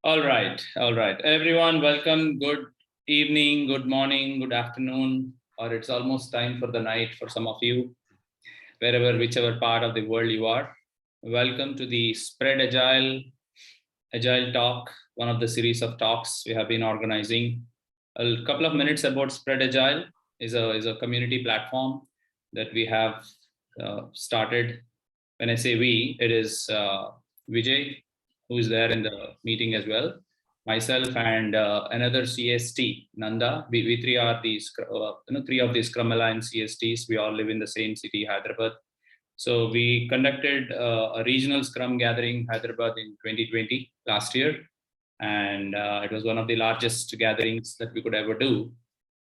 All right. Everyone, welcome. Good evening, good morning, good afternoon, or it's almost time for the night for some of you, whichever part of the world you are. Welcome to the Agile Talk, one of the series of talks we have been organizing. A couple of minutes about SpreadAgile is a community platform that we have started. When I say we, it is Vijay, who is there in the meeting as well, myself and another CST, Nanda. We three are these, three of these Scrum Alliance CSTs. We all live in the same city, Hyderabad. So we conducted a regional Scrum gathering, Hyderabad, in 2020, last year. And it was one of the largest gatherings that we could ever do.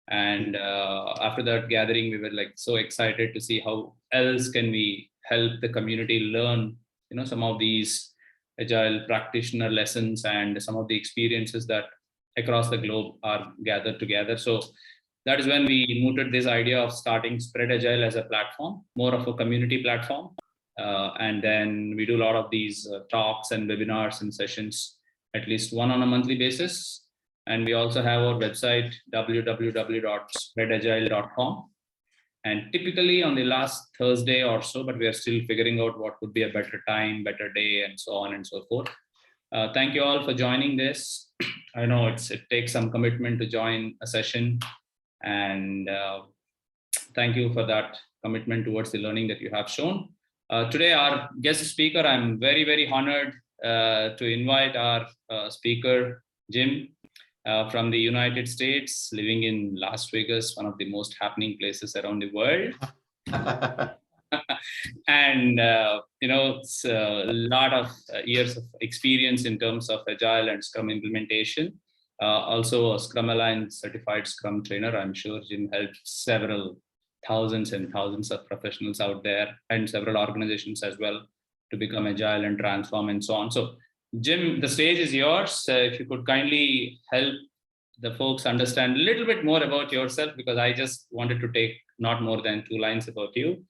And after that gathering, we were like so excited to see how else can we help the community learn, some of these Agile practitioner lessons and some of the experiences that across the globe are gathered together. So that is when we mooted this idea of starting SpreadAgile as a platform, more of a community platform. And then we do a lot of these talks and webinars and sessions, at least one on a monthly basis. And we also have our website, www.spreadagile.com. And typically on the last Thursday or so, but we are still figuring out what would be a better time, better day, and so on and so forth. Thank you all for joining this. I know it takes some commitment to join a session, and thank you for that commitment towards the learning that you have shown. Today, our guest speaker, I'm very, very honored to invite our speaker, Jim, from the United States, living in Las Vegas, one of the most happening places around the world. And, it's a lot of years of experience in terms of Agile and Scrum implementation. Also a Scrum Alliance certified Scrum trainer. I'm sure Jim helped several thousands and thousands of professionals out there and several organizations as well to become Agile and transform and so on. So Jim, the stage is yours. If you could kindly help the folks understand a little bit more about yourself, because I just wanted to take not more than 2 lines about you.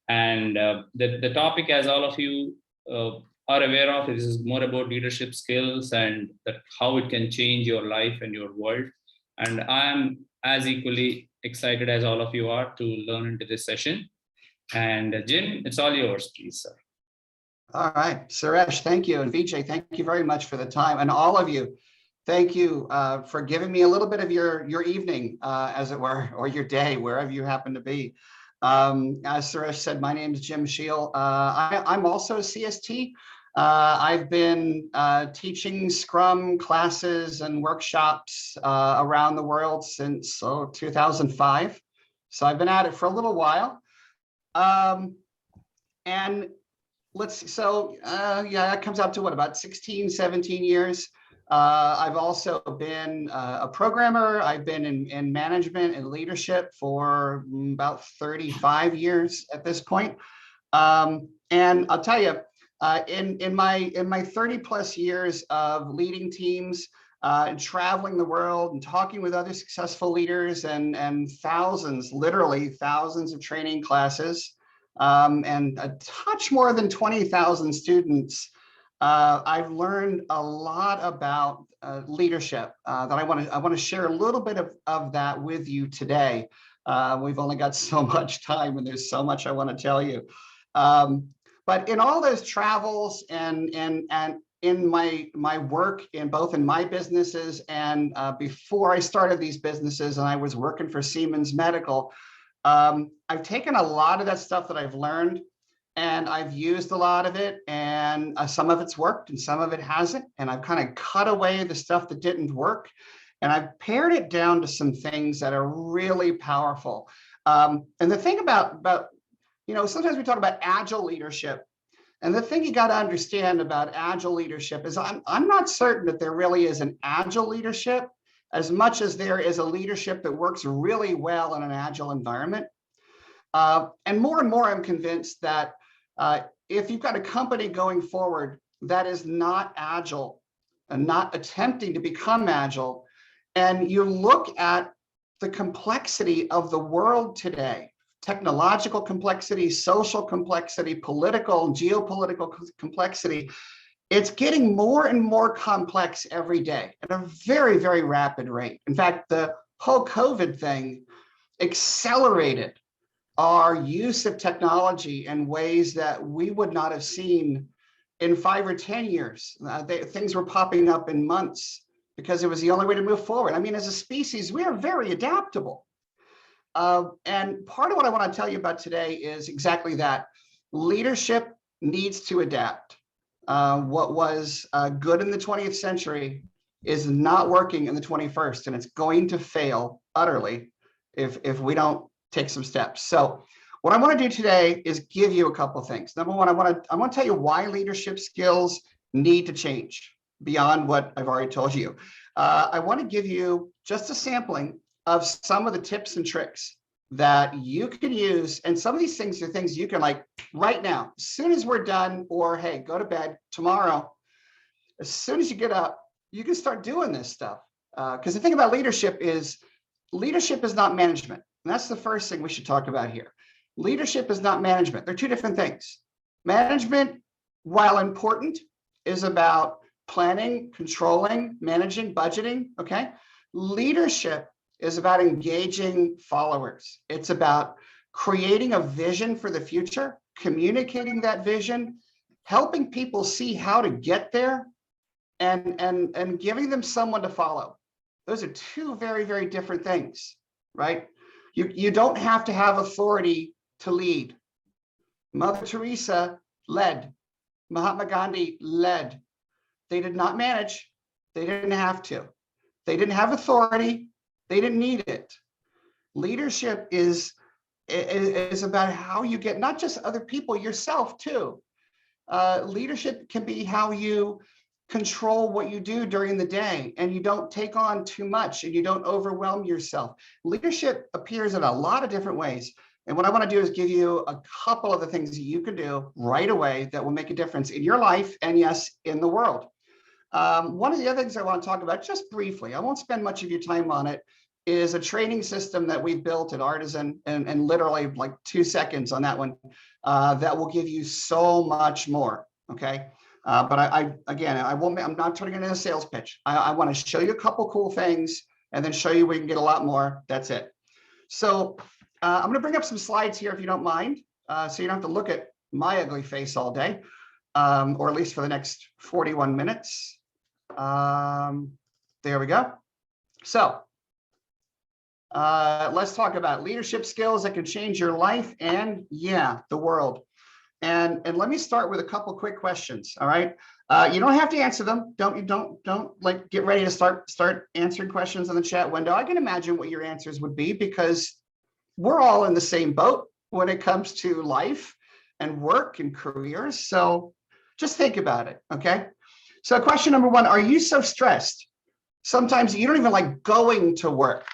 And the topic, as all of you are aware of, is more about leadership skills and how it can change your life and your world. And I am as equally excited as all of you are to learn into this session. And Jim, it's all yours, please, sir. All right, Suresh, thank you. And Vijay, thank you very much for the time. And all of you, thank you for giving me a little bit of your evening, as it were, or your day, wherever you happen to be. As Suresh said, my name is Jim Schiel. I'm also a CST. I've been teaching Scrum classes and workshops around the world since 2005. So I've been at it for a little while. And let's see, that comes out to what, about 16, 17 years. I've also been a programmer. I've been in management and leadership for about 35 years at this point. And I'll tell you, in my 30 plus years of leading teams and traveling the world and talking with other successful leaders and literally thousands of training classes, and a touch more than 20,000 students, I've learned a lot about leadership that I want to share a little bit of that with you today. We've only got so much time, and there's so much I want to tell you. But in all those travels and in my work, in both in my businesses and before I started these businesses, and I was working for Siemens Medical, I've taken a lot of that stuff that I've learned, and I've used a lot of it, and some of it's worked and some of it hasn't. And I've kind of cut away the stuff that didn't work, and I've pared it down to some things that are really powerful. And the thing about sometimes we talk about Agile leadership, and the thing you got to understand about Agile leadership is I'm not certain that there really is an Agile leadership as much as there is a leadership that works really well in an Agile environment. And more I'm convinced that if you've got a company going forward that is not Agile and not attempting to become Agile, and you look at the complexity of the world today, technological complexity, social complexity, political and geopolitical complexity, It's getting more and more complex every day at a very, very rapid rate. In fact, the whole COVID thing accelerated our use of technology in ways that we would not have seen in 5 or 10 years. Things were popping up in months because it was the only way to move forward. I mean, as a species, we are very adaptable. And part of what I want to tell you about today is exactly that. Leadership needs to adapt. What was good in the 20th century is not working in the 21st, and it's going to fail utterly if we don't take some steps. So what I want to do today is give you a couple of things. Number one, I want to tell you why leadership skills need to change beyond what I've already told you. I want to give you just a sampling of some of the tips and tricks that you can use. And some of these things are things you can, like right now, as soon as we're done, or hey, go to bed tomorrow, as soon as you get up, you can start doing this stuff. Because the thing about leadership is not management. And that's the first thing we should talk about here. Leadership is not management. They're two different things. Management, while important, is about planning, controlling, managing, budgeting, okay? Leadership is about engaging followers. It's about creating a vision for the future, communicating that vision, helping people see how to get there, and giving them someone to follow. Those are two very, very different things, right? You don't have to have authority to lead. Mother Teresa led. Mahatma Gandhi led. They did not manage. They didn't have to. They didn't have authority. They didn't need it. Leadership is about how you get not just other people, yourself too. Leadership can be how you control what you do during the day, and you don't take on too much and you don't overwhelm yourself. Leadership appears in a lot of different ways. And what I want to do is give you a couple of the things that you can do right away that will make a difference in your life and, yes, in the world. One of the other things I want to talk about just briefly, I won't spend much of your time on it, is a training system that we've built at Artisan, and literally like 2 seconds on that one, that will give you so much more, okay? But I'm not turning it into a sales pitch. I want to show you a couple cool things and then show you where you can get a lot more. That's it. So I'm going to bring up some slides here if you don't mind, so you don't have to look at my ugly face all day, or at least for the next 41 minutes. There we go. So let's talk about leadership skills that can change your life and, yeah, the world. And let me start with a couple quick questions. All right. You don't have to answer them. Don't like get ready to start answering questions in the chat window. I can imagine what your answers would be, because we're all in the same boat when it comes to life and work and careers. So just think about it. Okay. So question number one, are you so stressed? Sometimes you don't even like going to work.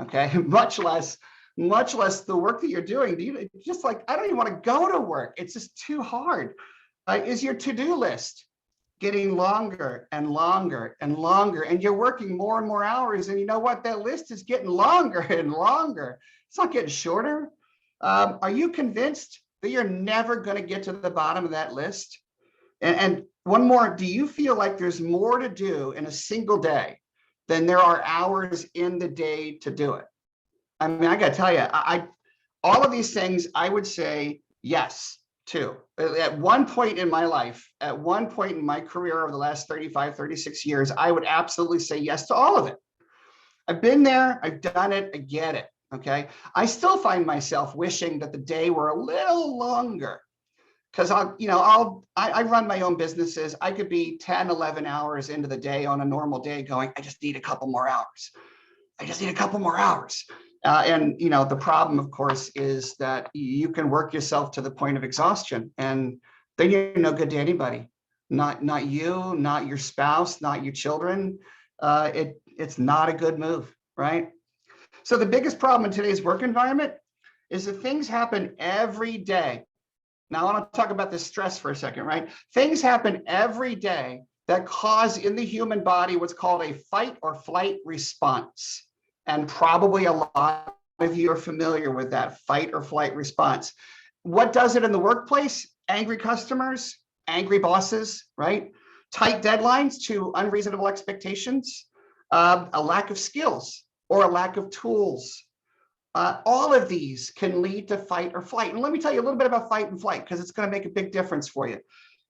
Okay. Much less the work that you're doing. You just like, I don't even want to go to work. It's just too hard. Is your to-do list getting longer and longer and longer, and you're working more and more hours? And you know what? That list is getting longer and longer. It's not getting shorter. Are you convinced that you're never going to get to the bottom of that list? And one more, do you feel like there's more to do in a single day than there are hours in the day to do it? I mean, I got to tell you, all of these things, I would say yes to. At one point in my life, at one point in my career over the last 35, 36 years, I would absolutely say yes to all of it. I've been there, I've done it, I get it, okay? I still find myself wishing that the day were a little longer, because I run my own businesses. I could be 10, 11 hours into the day on a normal day going, I just need a couple more hours. I just need a couple more hours. And the problem, of course, is that you can work yourself to the point of exhaustion, and then you're no good to anybody. Not you, not your spouse, not your children. It's not a good move, right? So the biggest problem in today's work environment is that things happen every day. Now I want to talk about this stress for a second, right? Things happen every day that cause in the human body what's called a fight or flight response. And probably a lot of you are familiar with that fight or flight response. What does it in the workplace? Angry customers, angry bosses, right? tight deadlines to unreasonable expectations, a lack of skills or a lack of tools. All of these can lead to fight or flight. And let me tell you a little bit about fight and flight, because it's going to make a big difference for you.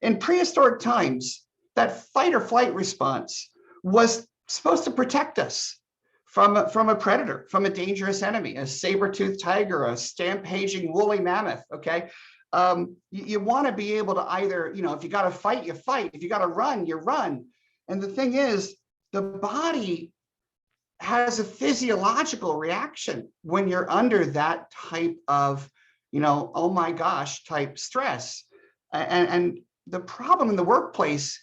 In prehistoric times, that fight or flight response was supposed to protect us from a predator, from a dangerous enemy, a saber-toothed tiger, a stampaging woolly mammoth, okay? You want to be able to either, if you got to fight, you fight. If you got to run, you run. And the thing is, the body has a physiological reaction when you're under that type of, oh my gosh, type stress. And the problem in the workplace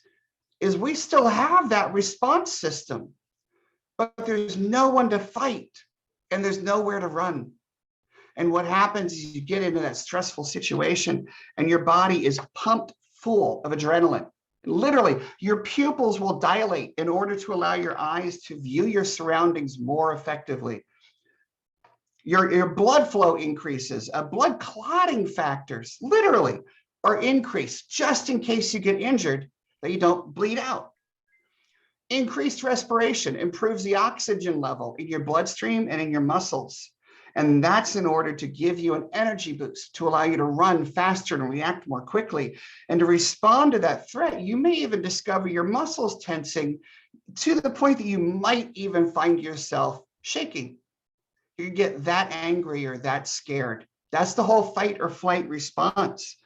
is we still have that response system, but there's no one to fight and there's nowhere to run. And what happens is you get into that stressful situation and your body is pumped full of adrenaline. Literally, your pupils will dilate in order to allow your eyes to view your surroundings more effectively. Your blood flow increases, blood clotting factors literally are increased just in case you get injured, that you don't bleed out. Increased respiration improves the oxygen level in your bloodstream and in your muscles. And that's in order to give you an energy boost to allow you to run faster and react more quickly. And to respond to that threat, you may even discover your muscles tensing to the point that you might even find yourself shaking. You get that angry or that scared. That's the whole fight or flight response.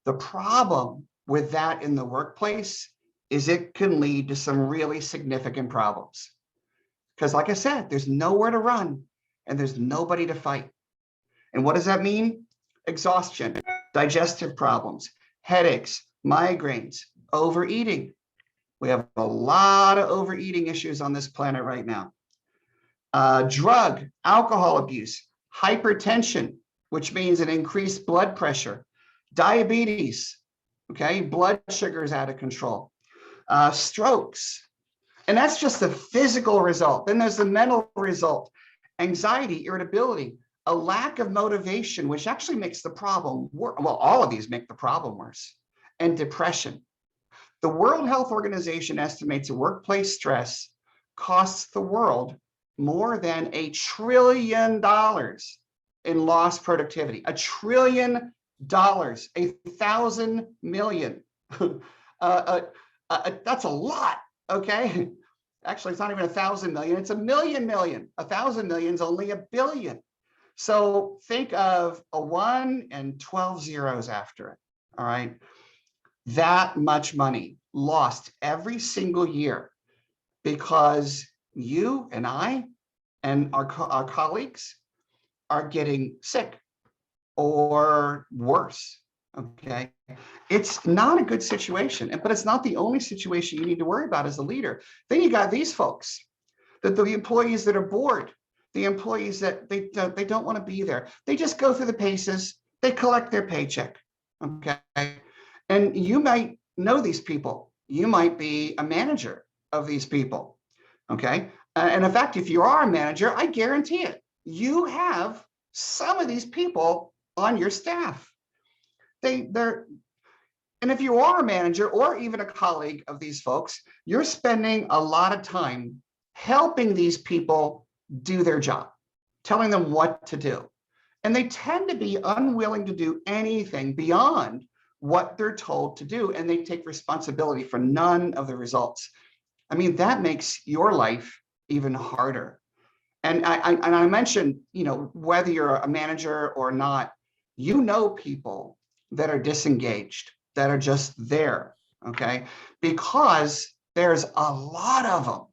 The problem with that in the workplace is it can lead to some really significant problems. Because like I said, there's nowhere to run and there's nobody to fight. And what does that mean? Exhaustion, digestive problems, headaches, migraines, overeating. We have a lot of overeating issues on this planet right now. Drug, alcohol abuse, hypertension, which means an increased blood pressure, diabetes, okay, blood sugar is out of control, strokes. And that's just the physical result. Then there's the mental result. Anxiety, irritability, a lack of motivation, which actually makes the problem worse. Well, all of these make the problem worse. And depression. The World Health Organization estimates that workplace stress costs the world more than $1 trillion in lost productivity. $1 trillion, 1,000 million. That's a lot, okay? Actually, it's not even 1,000 million, it's 1,000,000 million. 1,000 million is only 1 billion. So think of a 1 and 12 zeros after it, all right? That much money lost every single year because you and I and our colleagues are getting sick or worse, okay? It's not a good situation, but it's not the only situation you need to worry about as a leader. Then you got these folks, the employees that are bored, the employees that they don't want to be there. They just go through the paces, they collect their paycheck, okay? And you might know these people. You might be a manager of these people, okay? And in fact, if you are a manager, I guarantee it, you have some of these people on your staff. And if you are a manager or even a colleague of these folks, you're spending a lot of time helping these people do their job, telling them what to do. And they tend to be unwilling to do anything beyond what they're told to do, and they take responsibility for none of the results. I mean, that makes your life even harder. And I mentioned, whether you're a manager or not, people that are disengaged, that are just there, okay? Because there's a lot of them.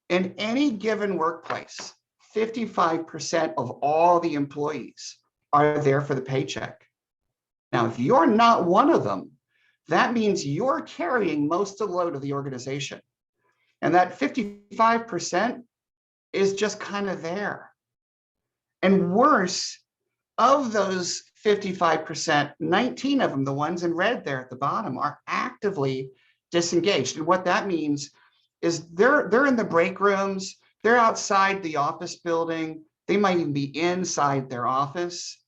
In any given workplace, 55% of all the employees are there for the paycheck. Now, if you're not one of them, that means you're carrying most of the load of the organization. And that 55% is just kind of there. And worse, of those 55%, 19 of them, the ones in red there at the bottom, are actively disengaged. And what that means is they're in the break rooms, they're outside the office building, they might even be inside their office,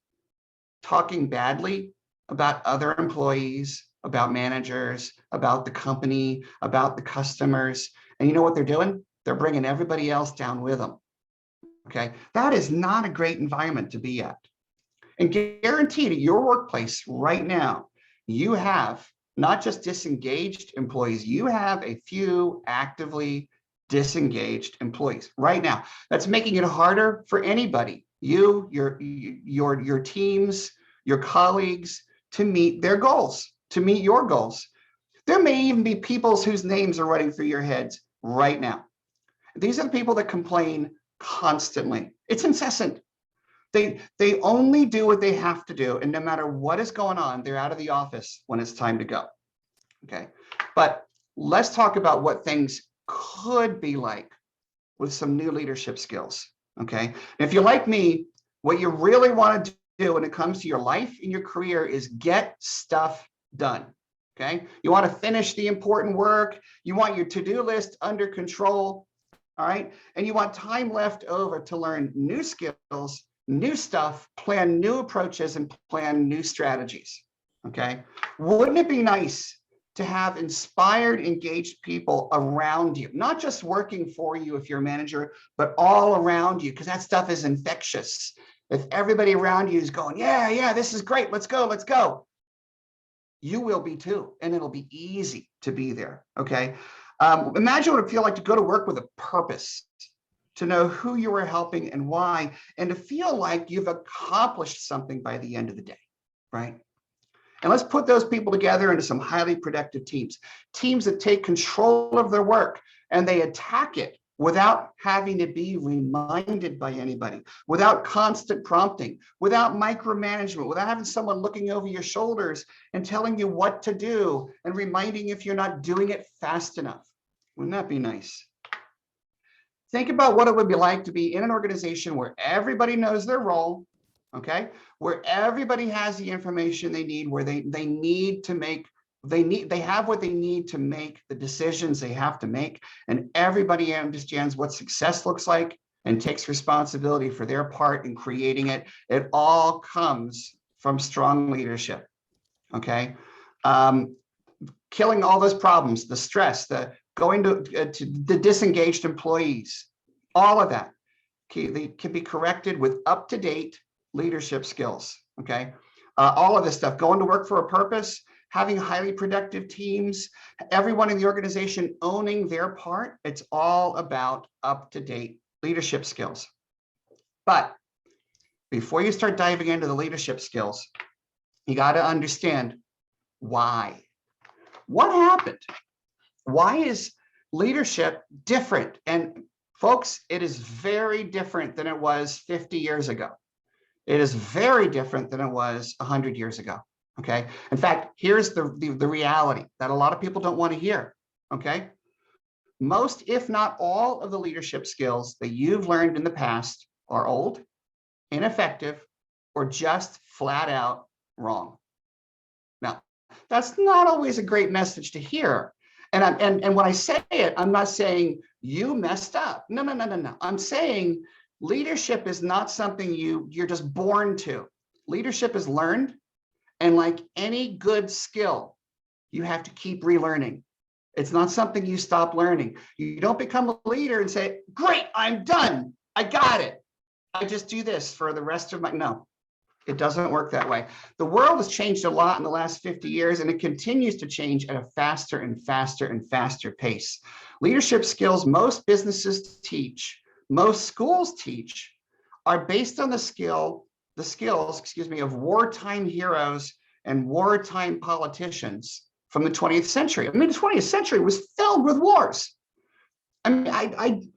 talking badly about other employees, about managers, about the company, about the customers. And you know what they're doing? They're bringing everybody else down with them. Okay, that is not a great environment to be at. And guaranteed at your workplace right now, you have not just disengaged employees, you have a few actively disengaged employees right now. That's making it harder for anybody, you, your teams, your colleagues, to meet their goals, to meet your goals. There may even be people whose names are running through your heads right now. These are the people that complain constantly. It's incessant. They only do what they have to do, and no matter what is going on, they're out of the office when it's time to go. Okay, but let's talk about what things could be like with some new leadership skills. Okay, and if you're like me, what you really want to do when it comes to your life and your career is get stuff done. Okay, you want to finish the important work. You want your to-do list under control. All right, and you want time left over to learn new skills, new stuff, plan new approaches, and plan new strategies. Okay, wouldn't it be nice to have inspired, engaged people around you, not just working for you if you're a manager, but all around you, because that stuff is infectious. If everybody around you is going, yeah, this is great, let's go, you will be too, and it'll be easy to be there. Okay, imagine what it feels like to go to work with a purpose, to know who you are helping and why, and to feel like you've accomplished something by the end of the day, right? And let's put those people together into some highly productive teams that take control of their work and they attack it without having to be reminded by anybody, without constant prompting, without micromanagement, without having someone looking over your shoulders and telling you what to do and reminding if you're not doing it fast enough. Wouldn't that be nice? Think about what it would be like to be in an organization where everybody knows their role, okay? Where everybody has the information they need, where they have what they need to make the decisions they have to make, and everybody understands what success looks like and takes responsibility for their part in creating it. It all comes from strong leadership, okay? Killing all those problems, the stress, the going to the disengaged employees, all of that they can be corrected with up-to-date leadership skills, okay? All of this stuff, going to work for a purpose, having highly productive teams, everyone in the organization owning their part, it's all about up-to-date leadership skills. But before you start diving into the leadership skills, you got to understand why. What happened? Why is leadership different? And folks, it is very different than it was 50 years ago. It is very different than it was 100 years ago, okay? In fact, here's the reality that a lot of people don't want to hear, okay? Most, if not all, of the leadership skills that you've learned in the past are old, ineffective, or just flat out wrong. Now, that's not always a great message to hear. And when I say it, I'm not saying you messed up. No. I'm saying leadership is not something you're just born to. Leadership is learned. And like any good skill, you have to keep relearning. It's not something you stop learning. You don't become a leader and say, great, I'm done. I got it. I just do this for the rest of my, no. It doesn't work that way. The world has changed a lot in the last 50 years, and it continues to change at a faster and faster and faster pace. Leadership skills most businesses teach, most schools teach, are based on the skills, of wartime heroes and wartime politicians from the 20th century. I mean, the 20th century was filled with wars. I mean,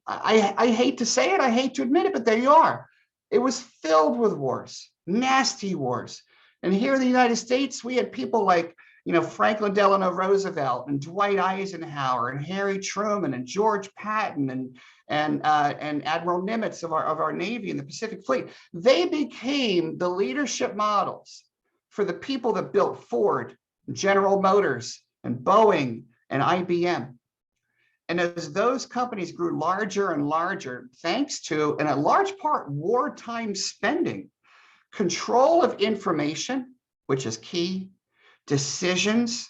I hate to say it, I hate to admit it, but there you are. It was filled with wars. Nasty wars. And here in the United States, we had people like, Franklin Delano Roosevelt and Dwight Eisenhower and Harry Truman and George Patton and Admiral Nimitz of our Navy and the Pacific Fleet. They became the leadership models for the people that built Ford, General Motors, and Boeing and IBM. And as those companies grew larger and larger, thanks to, in a large part, wartime spending, control of information, which is key, decisions,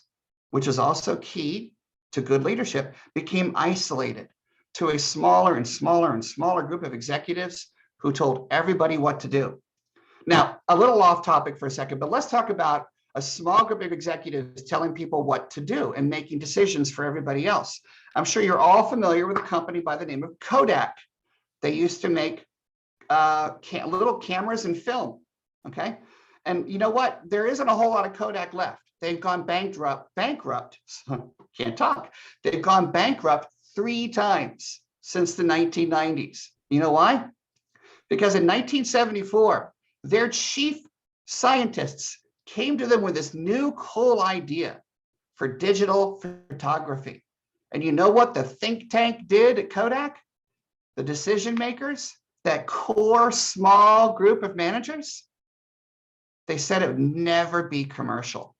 which is also key to good leadership, became isolated to a smaller and smaller and smaller group of executives who told everybody what to do. Now, a little off topic for a second, but let's talk about a small group of executives telling people what to do and making decisions for everybody else. I'm sure you're all familiar with a company by the name of Kodak. They used to make little cameras and film, okay? And you know what? There isn't a whole lot of Kodak left. They've gone bankrupt, can't talk. They've gone bankrupt 3 times since the 1990s. You know why? Because in 1974, their chief scientists came to them with this new cool idea for digital photography. And you know what the think tank did at Kodak? The decision makers, that core small group of managers, they said it would never be commercial.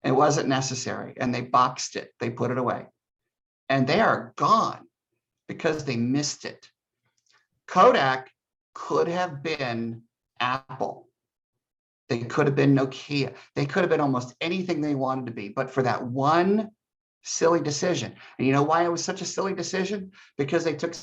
It wasn't necessary. And they boxed it. They put it away. And they are gone because they missed it. Kodak could have been Apple. They could have been Nokia. They could have been almost anything they wanted to be, but for that one silly decision. And you know why it was such a silly decision? Because they took